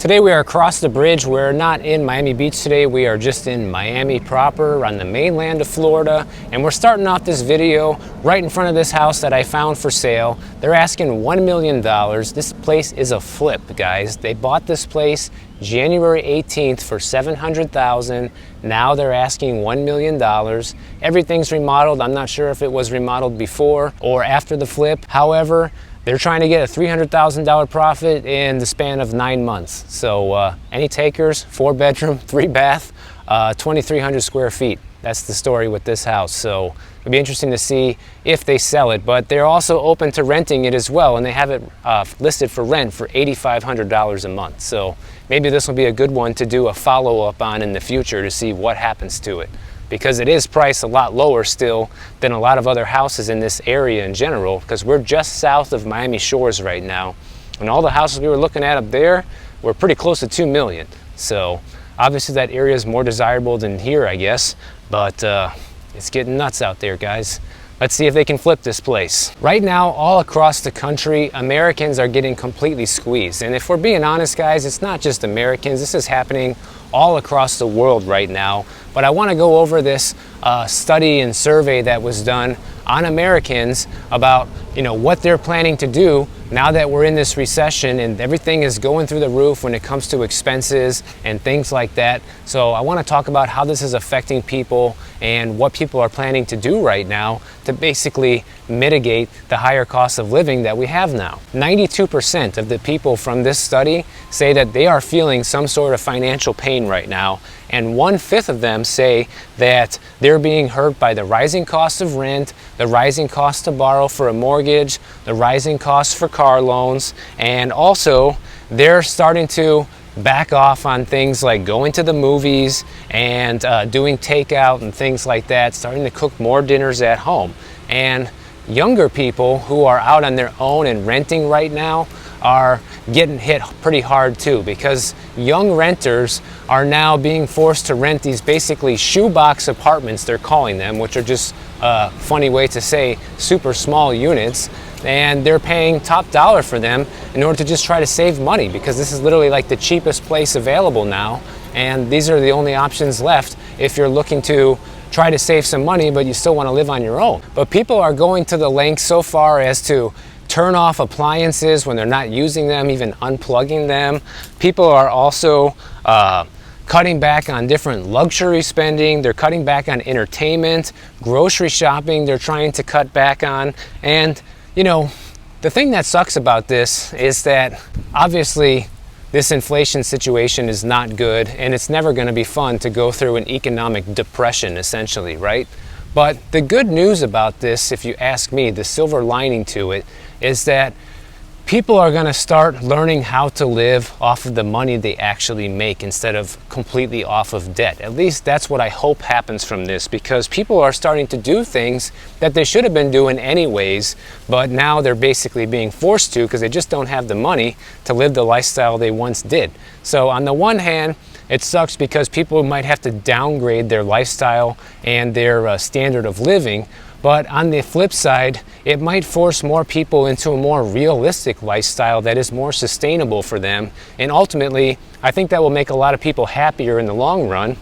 Today we are across the bridge. We're not in Miami Beach today. We are just in Miami proper on the mainland of Florida. And we're starting off this video right in front of this house that I found for sale. They're asking $1 million. This place is a flip, guys. They bought this place January 18th for $700,000. Now they're asking $1 million. Everything's remodeled. I'm not sure if it was remodeled before or after the flip. However, they're trying to get a $300,000 profit in the span of 9 months. So any takers, 4-bedroom, 3-bath, 2,300 square feet. That's the story with this house. So it'll be interesting to see if they sell it, but they're also open to renting it as well, and they have it listed for rent for $8,500 a month. So maybe this will be a good one to do a follow-up on in the future to see what happens to it, because it is priced a lot lower still than a lot of other houses in this area in general, because we're just south of Miami Shores right now, and all the houses we were looking at up there were pretty close to $2 million. So obviously that area is more desirable than here, I guess, but it's getting nuts out there, guys. Let's see if they can flip this place. Right now, all across the country, Americans are getting completely squeezed. And if we're being honest, guys, it's not just Americans. This is happening all across the world right now. But I want to go over this study and survey that was done on Americans about, what they're planning to do now that we're in this recession and everything is going through the roof when it comes to expenses and things like that. So I want to talk about how this is affecting people and what people are planning to do right now to basically mitigate the higher cost of living that we have now. 92% of the people from this study say that they are feeling some sort of financial pain right now, and 1/5 of them say that they're being hurt by the rising cost of rent, the rising cost to borrow for a mortgage, the rising costs for car loans, and also they're starting to back off on things like going to the movies and doing takeout and things like that, starting to cook more dinners at home. And younger people who are out on their own and renting right now are getting hit pretty hard too, because young renters are now being forced to rent these basically shoebox apartments, they're calling them, which are just a funny way to say super small units, and they're paying top dollar for them in order to just try to save money, because this is literally like the cheapest place available now, and these are the only options left if you're looking to try to save some money but you still want to live on your own. But people are going to the length so far as to turn off appliances when they're not using them, even unplugging them. People are also cutting back on different luxury spending. They're cutting back on entertainment, grocery shopping they're trying to cut back on. And the thing that sucks about this is that obviously this inflation situation is not good, and it's never going to be fun to go through an economic depression, essentially, right? But the good news about this, if you ask me, the silver lining to it, is that people are going to start learning how to live off of the money they actually make instead of completely off of debt. At least that's what I hope happens from this, because people are starting to do things that they should have been doing anyways, but now they're basically being forced to because they just don't have the money to live the lifestyle they once did. So on the one hand, it sucks because people might have to downgrade their lifestyle and their standard of living. But on the flip side, it might force more people into a more realistic lifestyle that is more sustainable for them. And ultimately, I think that will make a lot of people happier in the long run.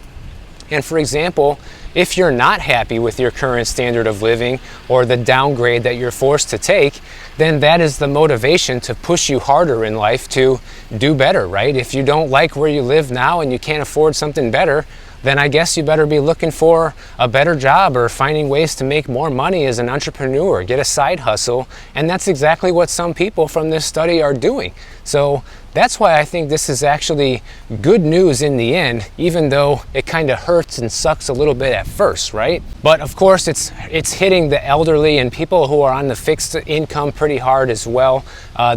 And for example, if you're not happy with your current standard of living or the downgrade that you're forced to take, then that is the motivation to push you harder in life to do better, right? If you don't like where you live now and you can't afford something better, then I guess you better be looking for a better job or finding ways to make more money as an entrepreneur, get a side hustle. And that's exactly what some people from this study are doing. So that's why I think this is actually good news in the end, even though it kind of hurts and sucks a little bit at first, right? But of course, it's hitting the elderly and people who are on the fixed income pretty hard as well.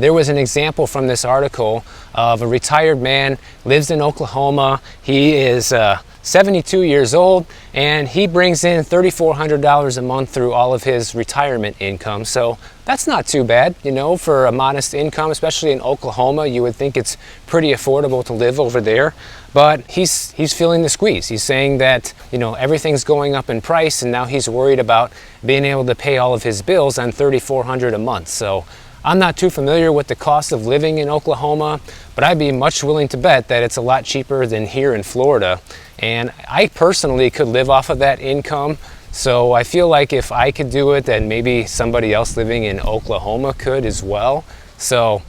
There was an example from this article of a retired man, lives in Oklahoma. He is 72 years old, and he brings in $3,400 a month through all of his retirement income. So that's not too bad, for a modest income, especially in Oklahoma. You would think it's pretty affordable to live over there. But he's feeling the squeeze. He's saying that, everything's going up in price, and now he's worried about being able to pay all of his bills on $3,400 a month. So I'm not too familiar with the cost of living in Oklahoma, but I'd be much willing to bet that it's a lot cheaper than here in Florida. And I personally could live off of that income. So I feel like if I could do it, then maybe somebody else living in Oklahoma could as well. So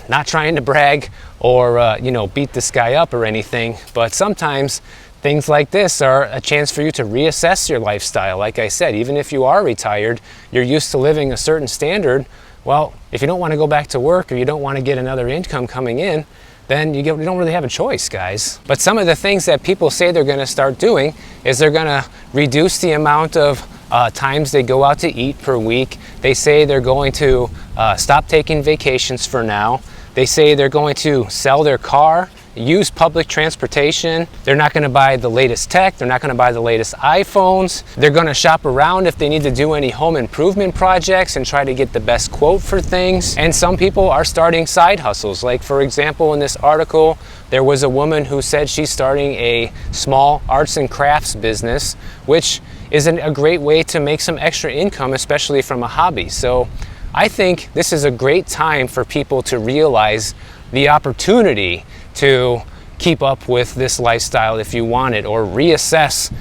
not trying to brag or beat this guy up or anything, but sometimes things like this are a chance for you to reassess your lifestyle. Like I said, even if you are retired, you're used to living a certain standard. Well, if you don't want to go back to work or you don't want to get another income coming in, then you don't really have a choice, guys. But some of the things that people say they're going to start doing is they're going to reduce the amount of times they go out to eat per week. They say they're going to stop taking vacations for now. They say they're going to sell their car, use public transportation. They're not going to buy the latest tech. They're not going to buy the latest iPhones. They're going to shop around if they need to do any home improvement projects and try to get the best quote for things. And some people are starting side hustles. Like, for example, in this article, there was a woman who said she's starting a small arts and crafts business, which is a great way to make some extra income, especially from a hobby. So I think this is a great time for people to realize the opportunity to keep up with this lifestyle if you want it, or reassess,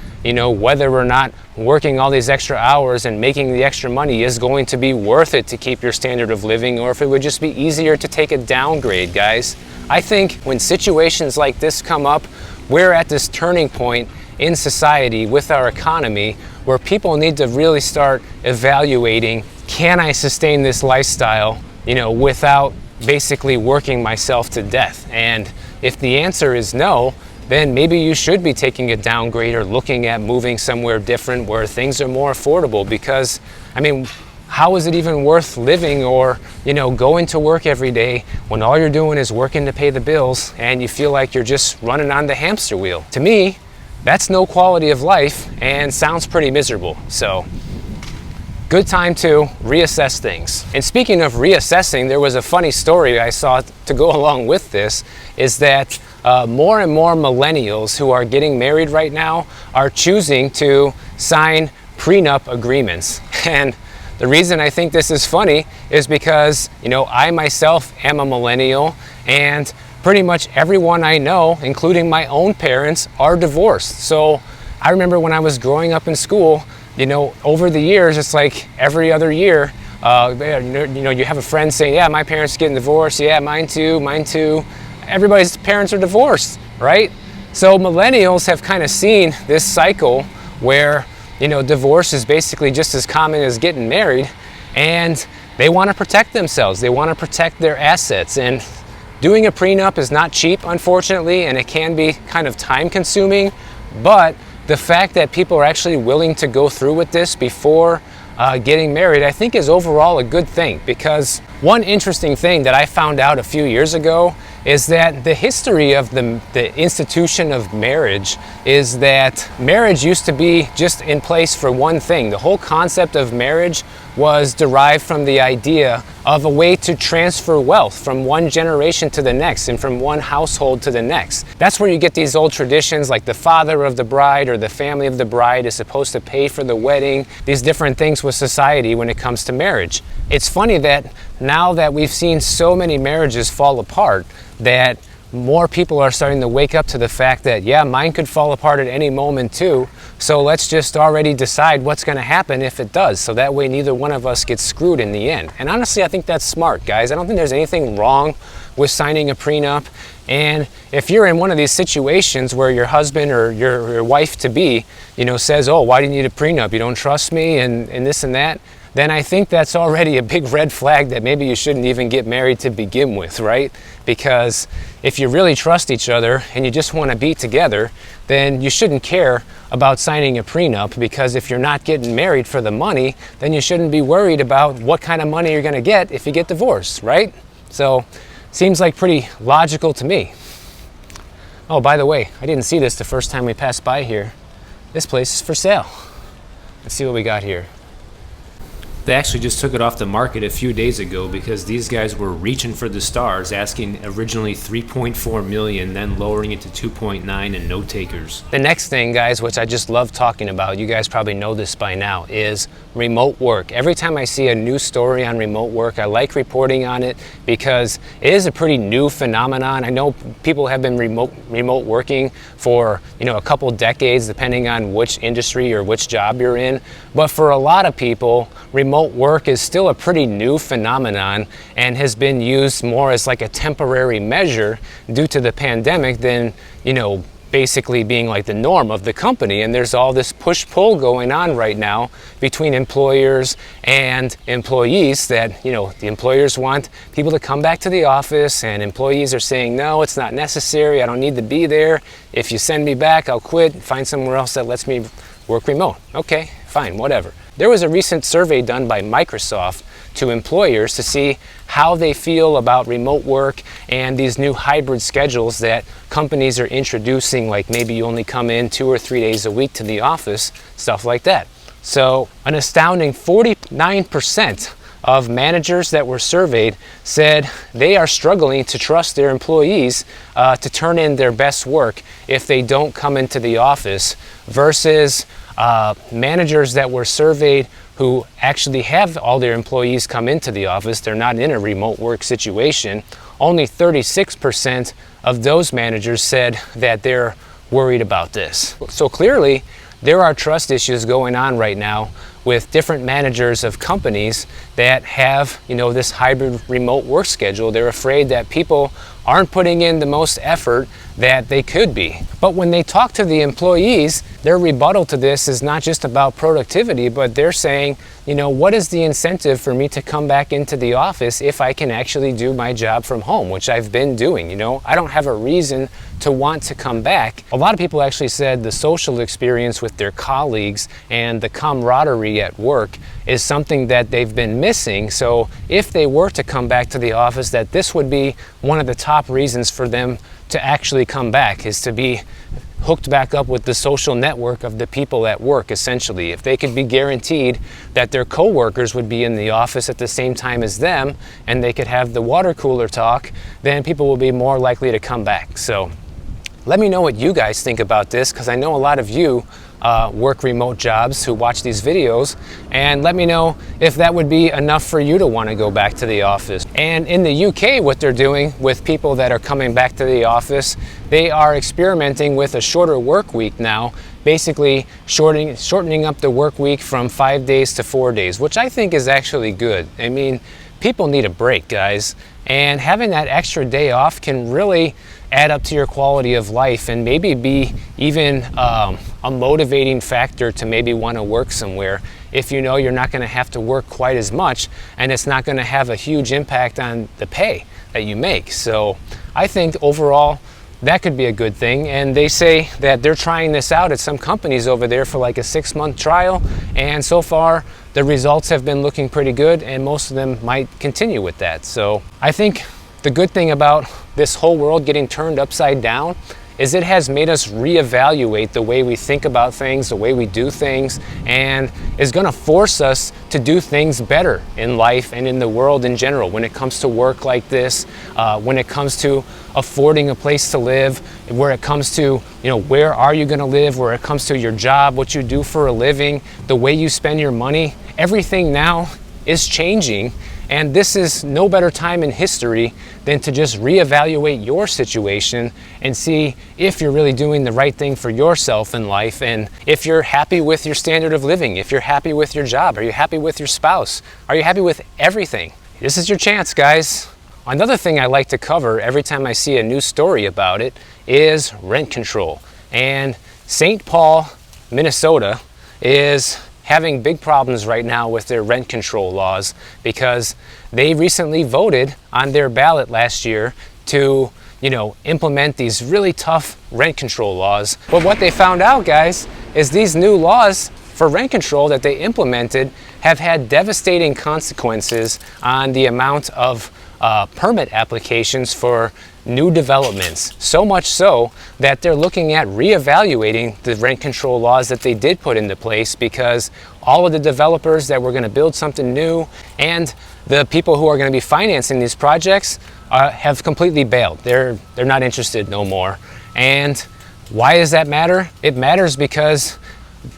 whether or not working all these extra hours and making the extra money is going to be worth it to keep your standard of living, or if it would just be easier to take a downgrade, guys. I think when situations like this come up, we're at this turning point in society with our economy where people need to really start evaluating, can I sustain this lifestyle, without basically working myself to death? And if the answer is no, then maybe you should be taking a downgrade or looking at moving somewhere different where things are more affordable. Because, how is it even worth living or, going to work every day when all you're doing is working to pay the bills and you feel like you're just running on the hamster wheel? To me, that's no quality of life and sounds pretty miserable. So, good time to reassess things. And speaking of reassessing, there was a funny story I saw to go along with this, is that more and more millennials who are getting married right now are choosing to sign prenup agreements. And the reason I think this is funny is because, I myself am a millennial, and pretty much everyone I know, including my own parents, are divorced. So I remember when I was growing up in school, over the years, it's like every other year, you have a friend saying, yeah, my parents are getting divorced. Yeah, mine too. Everybody's parents are divorced, right? So millennials have kind of seen this cycle where, divorce is basically just as common as getting married, and they want to protect themselves. They want to protect their assets. And doing a prenup is not cheap, unfortunately, and it can be kind of time consuming, but the fact that people are actually willing to go through with this before getting married, I think is overall a good thing. Because one interesting thing that I found out a few years ago is that the history of the institution of marriage is that marriage used to be just in place for one thing. The whole concept of marriage was derived from the idea of a way to transfer wealth from one generation to the next and from one household to the next. That's where you get these old traditions like the father of the bride or the family of the bride is supposed to pay for the wedding, these different things with society when it comes to marriage. It's funny that now that we've seen so many marriages fall apart, that more people are starting to wake up to the fact that, yeah, mine could fall apart at any moment too, so let's just already decide what's going to happen if it does, so that way neither one of us gets screwed in the end. And honestly, I think that's smart, guys. I don't think there's anything wrong with signing a prenup. And if you're in one of these situations where your husband or your wife-to-be, says, oh, why do you need a prenup? You don't trust me and this and that, then I think that's already a big red flag that maybe you shouldn't even get married to begin with, right? Because if you really trust each other and you just want to be together, then you shouldn't care about signing a prenup, because if you're not getting married for the money, then you shouldn't be worried about what kind of money you're going to get if you get divorced, right? So, seems like pretty logical to me. Oh, by the way, I didn't see this the first time we passed by here. This place is for sale. Let's see what we got here. They actually just took it off the market a few days ago because these guys were reaching for the stars, asking originally 3.4 million, then lowering it to 2.9 and no takers. The next thing, guys, which I just love talking about, you guys probably know this by now, is remote work. Every time I see a new story on remote work, I like reporting on it because it is a pretty new phenomenon. I know people have been remote working for, a couple decades, depending on which industry or which job you're in. But for a lot of people, remote work is still a pretty new phenomenon and has been used more as like a temporary measure due to the pandemic than, basically being like the norm of the company. And there's all this push-pull going on right now between employers and employees that, the employers want people to come back to the office and employees are saying, no, it's not necessary. I don't need to be there. If you send me back, I'll quit, find somewhere else that lets me work remote. Okay, fine, whatever. There was a recent survey done by Microsoft to employers to see how they feel about remote work and these new hybrid schedules that companies are introducing, like maybe you only come in 2 or 3 days a week to the office, stuff like that. So an astounding 49% of managers that were surveyed said they are struggling to trust their employees to turn in their best work if they don't come into the office, versus managers that were surveyed who actually have all their employees come into the office. They're not in a remote work situation. Only 36% of those managers said that they're worried about this. So clearly, there are trust issues going on right now with different managers of companies that have, this hybrid remote work schedule. They're afraid that people aren't putting in the most effort that they could be. But when they talk to the employees, their rebuttal to this is not just about productivity, but they're saying, what is the incentive for me to come back into the office if I can actually do my job from home, which I've been doing, I don't have a reason to want to come back. A lot of people actually said the social experience with their colleagues and the camaraderie at work is something that they've been missing. So if they were to come back to the office, that this would be one of the top reasons for them to actually come back, is to be hooked back up with the social network of the people at work. Essentially, if they could be guaranteed that their coworkers would be in the office at the same time as them and they could have the water cooler talk, then people will be more likely to come back. So let me know what you guys think about this, because I know a lot of you work remote jobs who watch these videos, and let me know if that would be enough for you to want to go back to the office. And in the UK, what they're doing with people that are coming back to the office, they are experimenting with a shorter work week now, basically shortening up the work week from 5 days to 4 days, which I think is actually good. I mean, people need a break, guys, and having that extra day off can really add up to your quality of life and maybe be even a motivating factor to maybe want to work somewhere if you know you're not going to have to work quite as much and it's not going to have a huge impact on the pay that you make. So I think overall that could be a good thing, and they say that they're trying this out at some companies over there for like a 6-month trial, and so far the results have been looking pretty good and most of them might continue with that. So I think the good thing about this whole world getting turned upside down is it has made us reevaluate the way we think about things, the way we do things, and is going to force us to do things better in life and in the world in general when it comes to work like this, when it comes to affording a place to live, where it comes to, where are you going to live, where it comes to your job, what you do for a living, the way you spend your money. Everything now is changing, and this is no better time in history than to just reevaluate your situation and see if you're really doing the right thing for yourself in life, and if you're happy with your standard of living, if you're happy with your job, are you happy with your spouse, are you happy with everything? This is your chance, guys. Another thing I like to cover every time I see a new story about it is rent control. And St. Paul, Minnesota is having big problems right now with their rent control laws because they recently voted on their ballot last year to, implement these really tough rent control laws. But what they found out, guys, is these new laws for rent control that they implemented have had devastating consequences on the amount of permit applications for new developments. So much so that they're looking at reevaluating the rent control laws that they did put into place, because all of the developers that were going to build something new and the people who are going to be financing these projects have completely bailed. They're not interested no more. And why does that matter? It matters because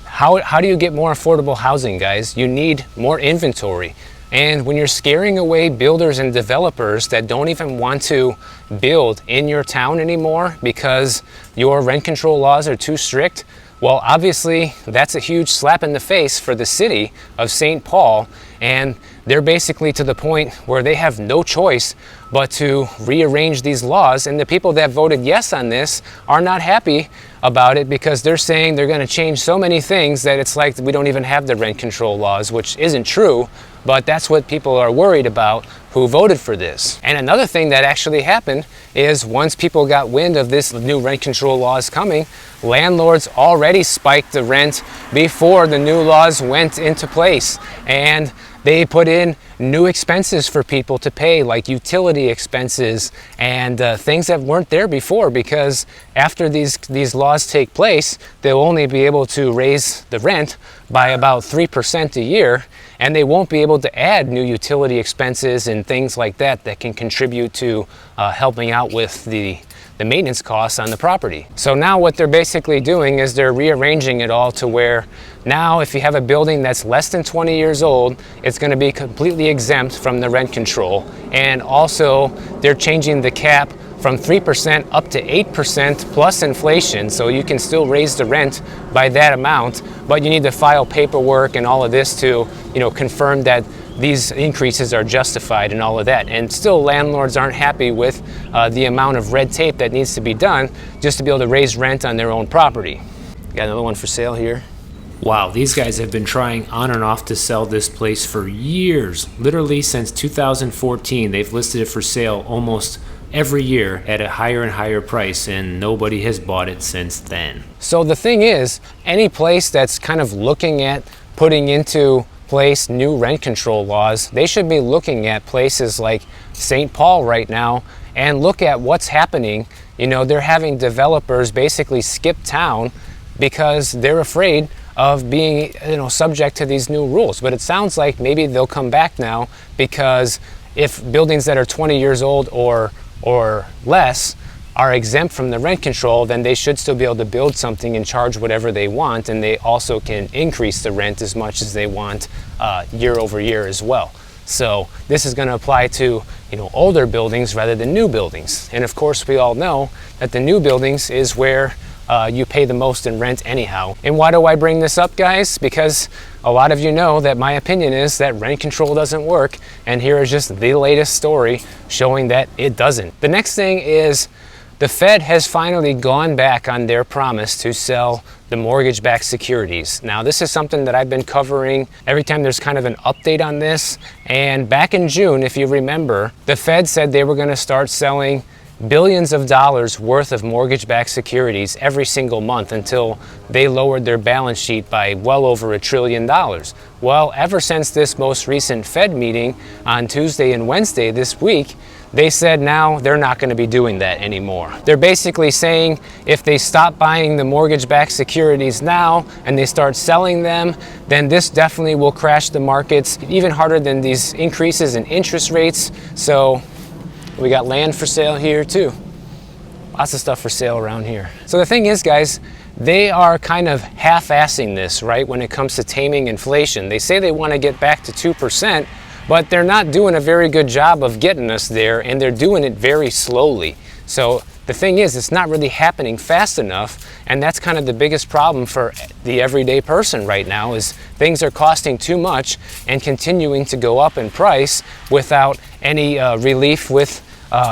how do you get more affordable housing, guys? You need more inventory. And when you're scaring away builders and developers that don't even want to build in your town anymore because your rent control laws are too strict, well, obviously that's a huge slap in the face for the city of St. Paul, and they're basically to the point where they have no choice but to rearrange these laws. And the people that voted yes on this are not happy about it, because they're saying they're going to change so many things that it's like we don't even have the rent control laws, which isn't true, but that's what people are worried about who voted for this. And another thing that actually happened is once people got wind of this new rent control laws coming, landlords already spiked the rent before the new laws went into place. And they put in new expenses for people to pay, like utility expenses and things that weren't there before, because after these laws take place, they'll only be able to raise the rent by about 3% a year, and they won't be able to add new utility expenses and things like that that can contribute to helping out with the maintenance costs on the property. So now what they're basically doing is they're rearranging it all to where now if you have a building that's less than 20 years old, it's going to be completely exempt from the rent control. And also they're changing the cap from 3% up to 8% plus inflation, so you can still raise the rent by that amount, but you need to file paperwork and all of this to, confirm that these increases are justified and all of that. And still landlords aren't happy with the amount of red tape that needs to be done just to be able to raise rent on their own property. Got another one for sale here. Wow, these guys have been trying on and off to sell this place for years. Literally since 2014, they've listed it for sale almost every year at a higher and higher price, and nobody has bought it since then. So the thing is, any place that's kind of looking at putting into place new rent control laws, they should be looking at places like St. Paul right now and look at what's happening. They're having developers basically skip town because they're afraid of being subject to these new rules. But it sounds like maybe they'll come back now, because if buildings that are 20 years old or less are exempt from the rent control, then they should still be able to build something and charge whatever they want, and they also can increase the rent as much as they want year over year as well. So this is going to apply to older buildings rather than new buildings. And of course we all know that the new buildings is where you pay the most in rent anyhow. And why do I bring this up, guys? Because a lot of you know that my opinion is that rent control doesn't work, and here is just the latest story showing that it doesn't. The next thing is the Fed has finally gone back on their promise to sell the mortgage-backed securities. Now, this is something that I've been covering every time there's kind of an update on this. And back in June, if you remember, the Fed said they were going to start selling billions of dollars worth of mortgage-backed securities every single month until they lowered their balance sheet by well over $1 trillion. Well, ever since this most recent Fed meeting on Tuesday and Wednesday this week, they said now they're not going to be doing that anymore. They're basically saying if they stop buying the mortgage-backed securities now and they start selling them, then this definitely will crash the markets even harder than these increases in interest rates. So we got land for sale here too. Lots of stuff for sale around here. So the thing is, guys, they are kind of half-assing this, right, when it comes to taming inflation. They say they want to get back to 2%, but they're not doing a very good job of getting us there, and they're doing it very slowly. So the thing is, it's not really happening fast enough, and that's kind of the biggest problem for the everyday person right now, is things are costing too much and continuing to go up in price without any relief with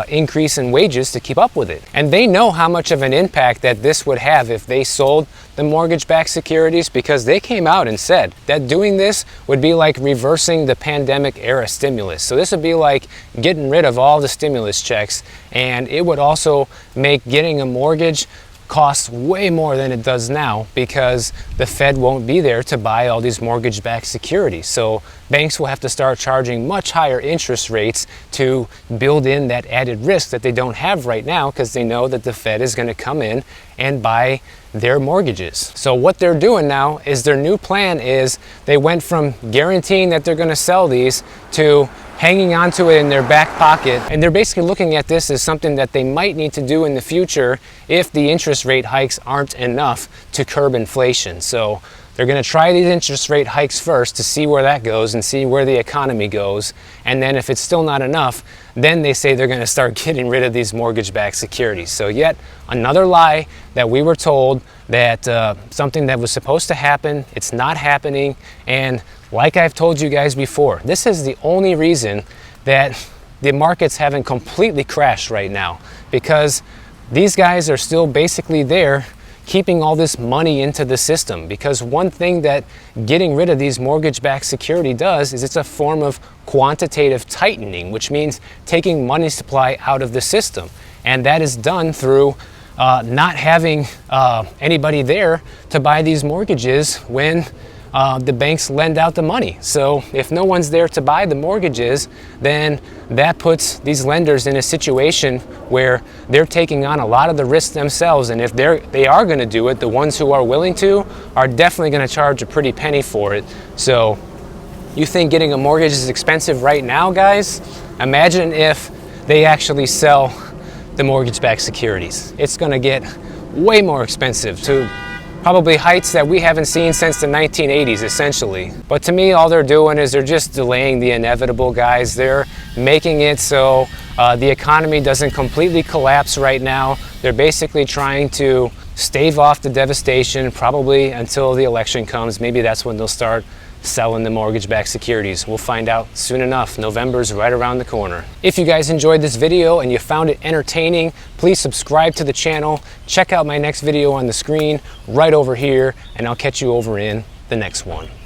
increase in wages to keep up with it. And they know how much of an impact that this would have if they sold the mortgage-backed securities, because they came out and said that doing this would be like reversing the pandemic era stimulus. So this would be like getting rid of all the stimulus checks, and it would also make getting a mortgage cost way more than it does now because the Fed won't be there to buy all these mortgage-backed securities. So banks will have to start charging much higher interest rates to build in that added risk that they don't have right now because they know that the Fed is going to come in and buy their mortgages. So what they're doing now is their new plan is they went from guaranteeing that they're going to sell these to hanging on to it in their back pocket. And they're basically looking at this as something that they might need to do in the future if the interest rate hikes aren't enough to curb inflation. So they're going to try these interest rate hikes first to see where that goes and see where the economy goes. And then if it's still not enough, then they say they're going to start getting rid of these mortgage-backed securities. So yet another lie that we were told that something that was supposed to happen, it's not happening. And like I've told you guys before, this is the only reason that the markets haven't completely crashed right now, because these guys are still basically there keeping all this money into the system. Because one thing that getting rid of these mortgage-backed security does is it's a form of quantitative tightening, which means taking money supply out of the system. And that is done through not having anybody there to buy these mortgages when the banks lend out the money. So if no one's there to buy the mortgages, then that puts these lenders in a situation where they're taking on a lot of the risk themselves. And if they are going to do it, the ones who are willing to are definitely going to charge a pretty penny for it. So you think getting a mortgage is expensive right now, guys? Imagine if they actually sell the mortgage-backed securities. It's going to get way more expensive, to probably heights that we haven't seen since the 1980s, essentially. But to me, all they're doing is they're just delaying the inevitable, guys. They're making it so the economy doesn't completely collapse right now. They're basically trying to stave off the devastation, probably until the election comes. Maybe that's when they'll start selling the mortgage-backed securities. We'll find out soon enough. November's right around the corner. If you guys enjoyed this video and you found it entertaining, please subscribe to the channel. Check out my next video on the screen right over here, and I'll catch you over in the next one.